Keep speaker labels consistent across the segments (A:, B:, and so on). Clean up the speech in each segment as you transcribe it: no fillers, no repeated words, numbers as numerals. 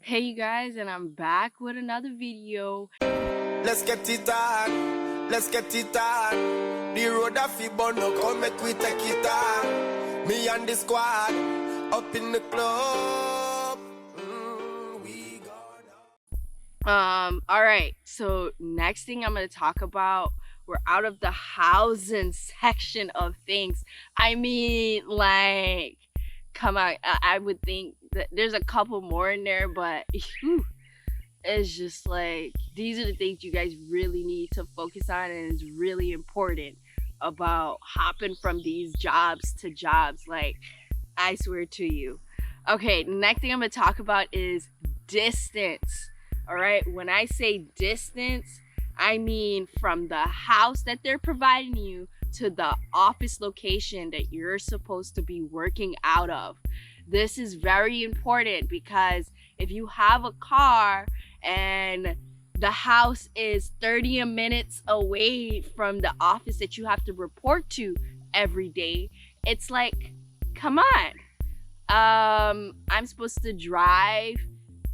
A: Hey you guys, and I'm back with another video.
B: Let's get it on, let's get it on. The road a fi burn up, come make we take it on. Me and the squad, up in the club. We gonna...
A: Alright, so next thing I'm gonna talk about, we're out of the housing section of things. I mean, like, come on, I would think that there's a couple more in there, but whew, it's just like, these are the things you guys really need to focus on, and it's really important about hopping from these jobs to jobs, like, I swear to you. Okay, next thing I'm gonna talk about is distance. All right, when I say distance, I mean from the house that they're providing you to the office location that you're supposed to be working out of. This is very important because if you have a car and the house is 30 minutes away from the office that you have to report to every day, it's like, come on. I'm supposed to drive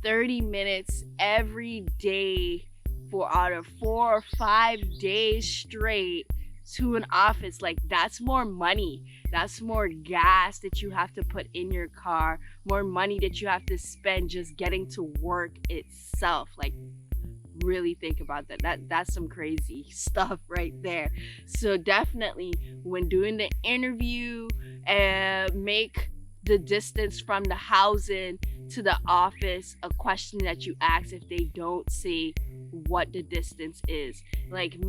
A: 30 minutes every day for out of 4 or 5 days straight to an office. Like, that's more money. That's more gas that you have to put in your car, more money that you have to spend just getting to work itself. Like, really think about that. That's some crazy stuff right there. So definitely when doing the interview, make the distance from the housing to the office a question that you ask if they don't say what the distance is. Like,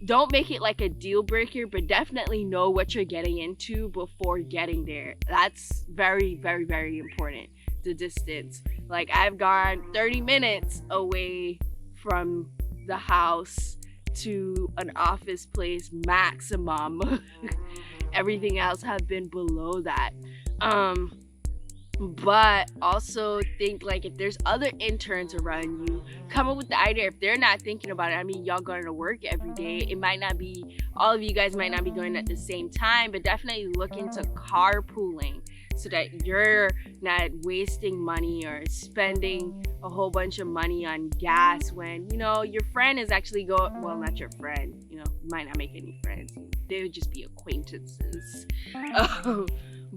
A: don't make it like a deal breaker, but definitely know what you're getting into before getting there. That's very, very, very important, the distance. Like, I've gone 30 minutes away from the house to an office place maximum. Everything else have been below that. But also think, like, if there's other interns around you, come up with the idea. If they're not thinking about it, I mean, y'all going to work every day. It might not be, all of you guys might not be going at the same time, but definitely look into carpooling so that you're not wasting money or spending a whole bunch of money on gas when, you know, your friend is actually going, well, not your friend, you know, you might not make any friends. They would just be acquaintances.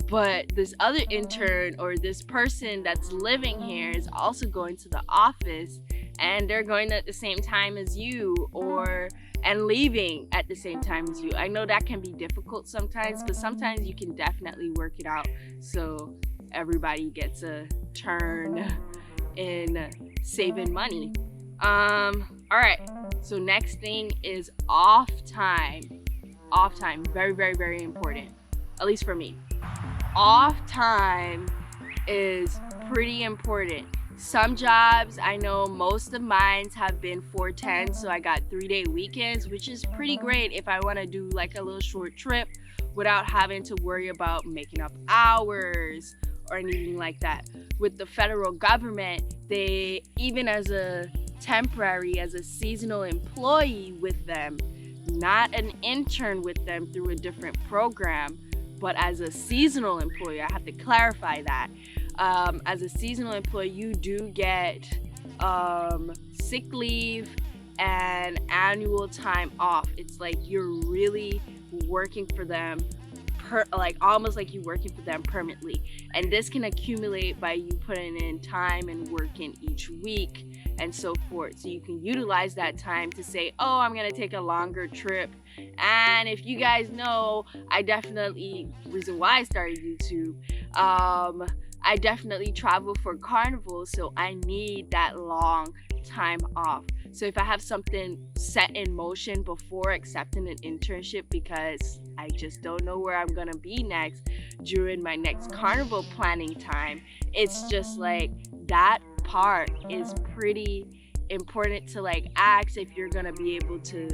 A: But this other intern or this person that's living here is also going to the office, and they're going at the same time as you, and leaving at the same time as you. I know that can be difficult sometimes, but sometimes you can definitely work it out so everybody gets a turn in saving money. All right, so next thing is off time. Off time, very, very, very important, at least for me. Off time is pretty important. Some jobs, I know most of mine have been 410, so I got 3-day weekends, which is pretty great if I want to do like a little short trip without having to worry about making up hours or anything like that. With the federal government, they, even as a temporary, as a seasonal employee with them, not an intern with them through a different program, but as a seasonal employee, I have to clarify that. As a seasonal employee, you do get sick leave and annual time off. It's like you're really working for them, almost like you're working for them permanently. And this can accumulate by you putting in time and work in each week and so forth. So you can utilize that time to say, oh, I'm gonna take a longer trip. And if you guys know, reason why I started YouTube, I definitely travel for carnival, so I need that long time off. So if I have something set in motion before accepting an internship, because I just don't know where I'm gonna be next during my next carnival planning time, it's just like that part is pretty important to like ask if you're gonna be able to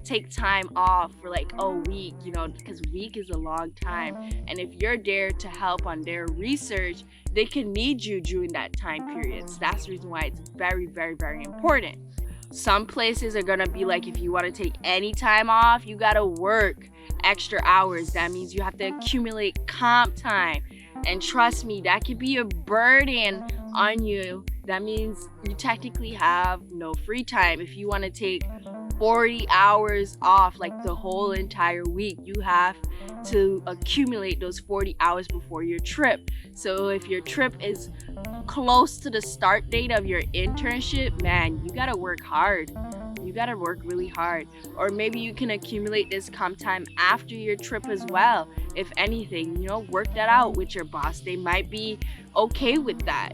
A: take time off for like a week, you know, because week is a long time, and if you're there to help on their research, they can need you during that time period. So that's the reason why it's very, very, very important. Some places are gonna be like, if you want to take any time off, you gotta work extra hours. That means you have to accumulate comp time. And trust me, that could be a burden on you. That means you technically have no free time. If you want to take 40 hours off, like the whole entire week, you have to accumulate those 40 hours before your trip. So if your trip is close to the start date of your internship, man, you gotta work hard. You gotta work really hard. Or maybe you can accumulate this comp time after your trip as well. If anything, work that out with your boss. They might be okay with that,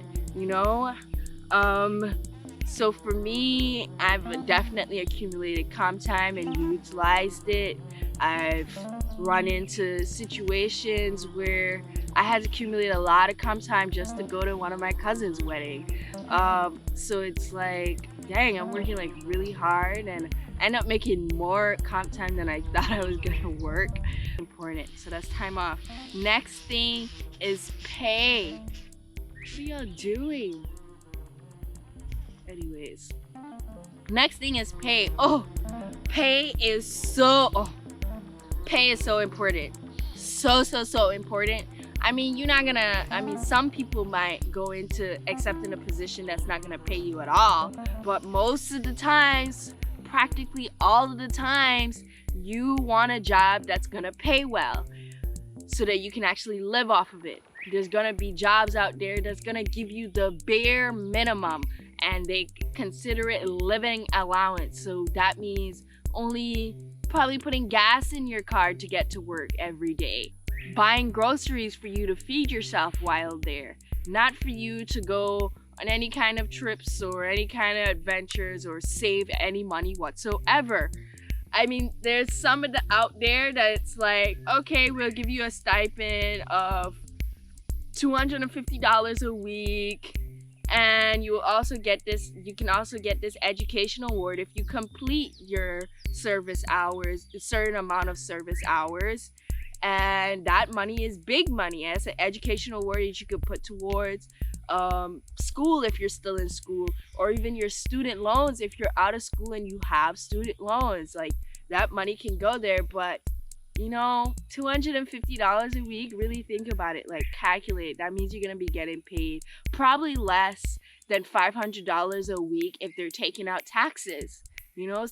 A: So for me, I've definitely accumulated comp time and utilized it. I've run into situations where I had to accumulate a lot of comp time just to go to one of my cousin's wedding. So it's like, dang, I'm working like really hard and I end up making more comp time than I thought I was gonna work. Important. So that's time off. Next thing is pay. What are y'all doing? Anyways, next thing is pay. Pay is so important. So important. Some people might go into accepting a position that's not gonna pay you at all, but most of the times, practically all of the times, you want a job that's gonna pay well so that you can actually live off of it. There's gonna be jobs out there that's gonna give you the bare minimum, and they consider it living allowance. So that means only probably putting gas in your car to get to work every day, buying groceries for you to feed yourself while there, not for you to go on any kind of trips or any kind of adventures or save any money whatsoever. There's some of the out there that's like, okay, we'll give you a stipend of $250 a week, and you can also get this educational award if you complete your service hours, a certain amount of service hours. And that money is big money. It's an educational award that you could put towards school if you're still in school, or even your student loans if you're out of school and you have student loans. Like, that money can go there. But $250 a week, really think about it, like calculate. That means you're gonna be getting paid probably less than $500 a week if they're taking out taxes.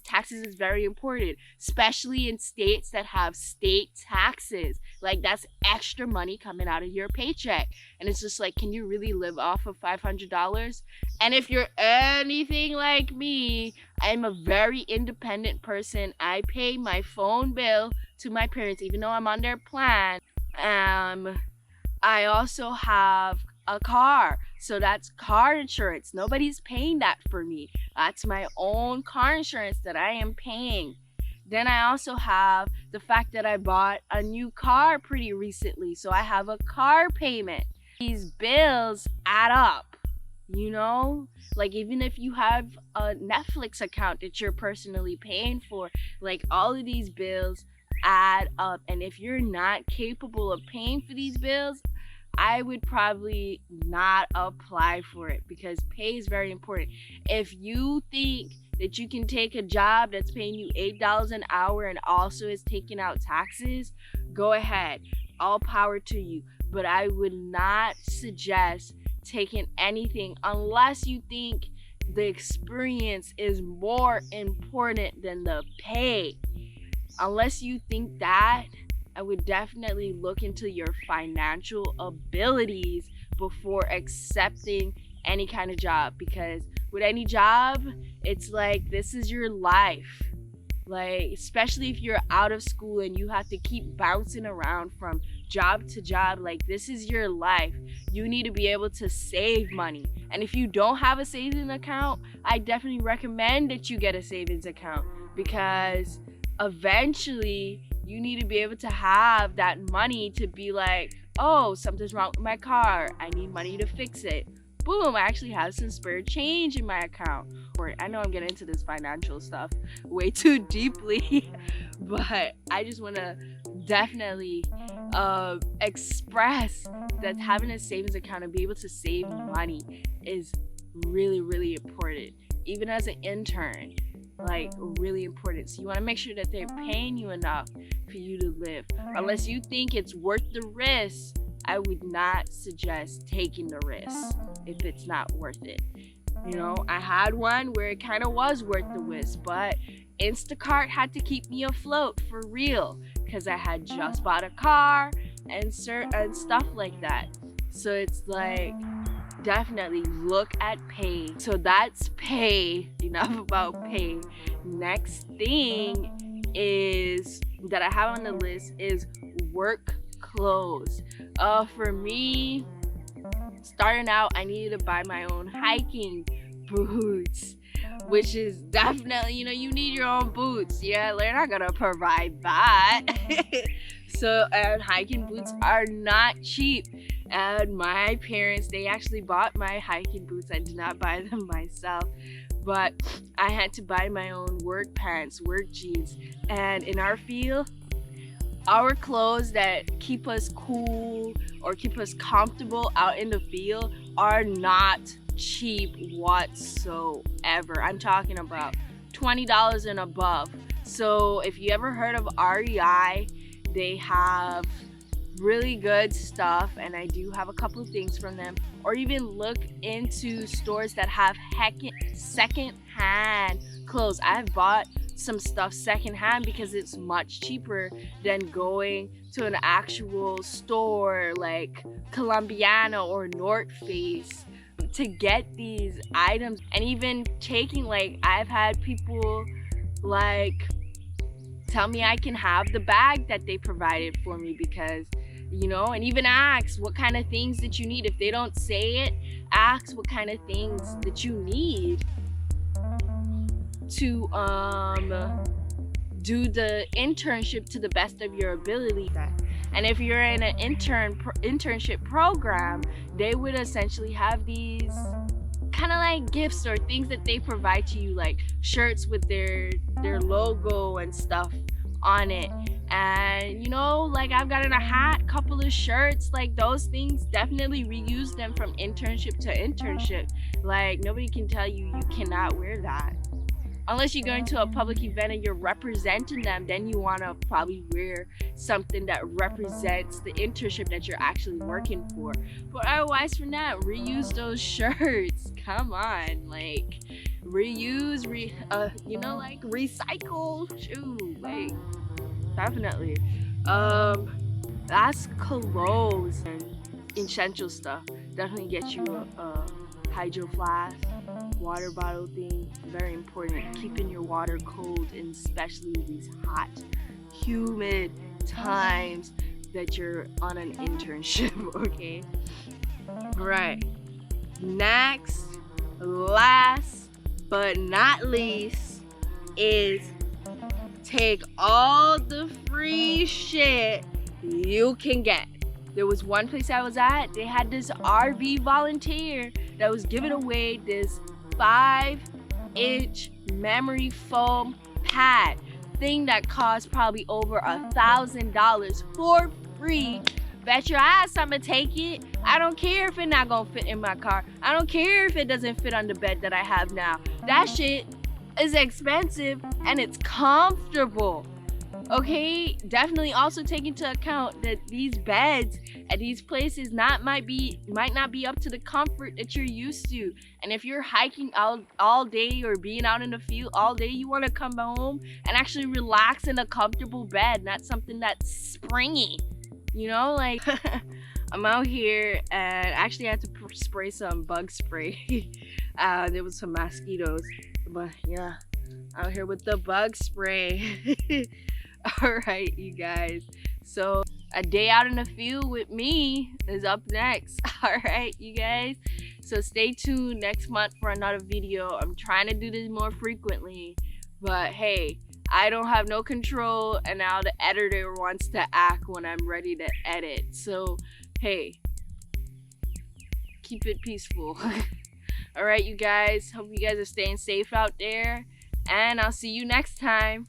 A: Taxes is very important, especially in states that have state taxes. Like, that's extra money coming out of your paycheck. And it's just like, can you really live off of $500? And if you're anything like me, I'm a very independent person. I pay my phone bill to my parents, even though I'm on their plan. I also have a car, so that's car insurance. Nobody's paying that for me. That's my own car insurance that I am paying. Then I also have the fact that I bought a new car pretty recently, so I have a car payment. These bills add up, like, even if you have a Netflix account that you're personally paying for, like, all of these bills add up. And if you're not capable of paying for these bills, I would probably not apply for it, because pay is very important. If you think that you can take a job that's paying you $8 an hour and also is taking out taxes, go ahead. All power to you. But I would not suggest taking anything unless you think the experience is more important than the pay. Unless you think that, I would definitely look into your financial abilities before accepting any kind of job, because with any job, it's like, this is your life. Like, especially if you're out of school and you have to keep bouncing around from job to job, like, this is your life. You need to be able to save money. And if you don't have a savings account, I definitely recommend that you get a savings account, because eventually you need to be able to have that money to be like, oh, something's wrong with my car, I need money to fix it. Boom, I actually have some spare change in my account. Or, I know I'm getting into this financial stuff way too deeply, but I just want to definitely express that having a savings account and be able to save money is really, really important. Even as an intern, like, really important. So you want to make sure that they're paying you enough for you to live. Unless you think it's worth the risk, I would not suggest taking the risk if it's not worth it. You know, I had one where it kind of was worth the risk, but Instacart had to keep me afloat for real because I had just bought a car and stuff like that. So it's like, definitely look at pay. So that's pay. Enough about pay. Next thing is that I have on the list is work clothes. For me, starting out, I needed to buy my own hiking boots, which is definitely, you need your own boots. Yeah, they're not gonna provide that. So, and hiking boots are not cheap. And my parents, they actually bought my hiking boots. I did not buy them myself, but I had to buy my own work pants, work jeans. And in our field, our clothes that keep us cool or keep us comfortable out in the field are not cheap whatsoever. I'm talking about $20 and above. So if you ever heard of REI, they have really good stuff, and I do have a couple of things from them. Or even look into stores that have second-hand clothes. I've bought some stuff secondhand because it's much cheaper than going to an actual store like Columbiana or North Face to get these items. And even taking, like, I've had people like tell me I can have the bag that they provided for me because, and even ask what kind of things that you need. If they don't say it, ask what kind of things that you need to do the internship to the best of your ability. And if you're in an internship program, they would essentially have these kind of like gifts or things that they provide to you, like shirts with their logo and stuff on it. And like I've gotten a hat, couple of shirts, like those things, definitely reuse them from internship to internship. Like nobody can tell you you cannot wear that. Unless you're going to a public event and you're representing them, then you want to probably wear something that represents the internship that you're actually working for. But otherwise, for that, reuse those shirts. Come on, like reuse, like recycle. Shoot, like definitely. That's clothes and essential stuff. Definitely get you a hydro flask, water bottle thing. Very important. Keeping your water cold, and especially these hot, humid times that you're on an internship. Okay. All right. Next, last but not least, is take all the free shit you can get. There was one place I was at, they had this RV volunteer that was giving away this 5-inch memory foam pad thing that cost probably over $1,000 for free. Bet your ass I'ma take it. I don't care if it's not gonna fit in my car. I don't care if it doesn't fit on the bed that I have now. That shit is expensive and it's comfortable. Okay, definitely also take into account that these beds at these places might not be up to the comfort that you're used to. And if you're hiking out all day or being out in the field all day, you want to come home and actually relax in a comfortable bed, not something that's springy. Like I'm out here and actually I had to spray some bug spray. There was some mosquitoes, but yeah, out here with the bug spray. All right, you guys. So a day out in the field with me is up next. All right, you guys. So stay tuned next month for another video. I'm trying to do this more frequently, but hey, I don't have no control, and now the editor wants to act when I'm ready to edit. So hey, keep it peaceful. All right, you guys. Hope you guys are staying safe out there, and I'll see you next time.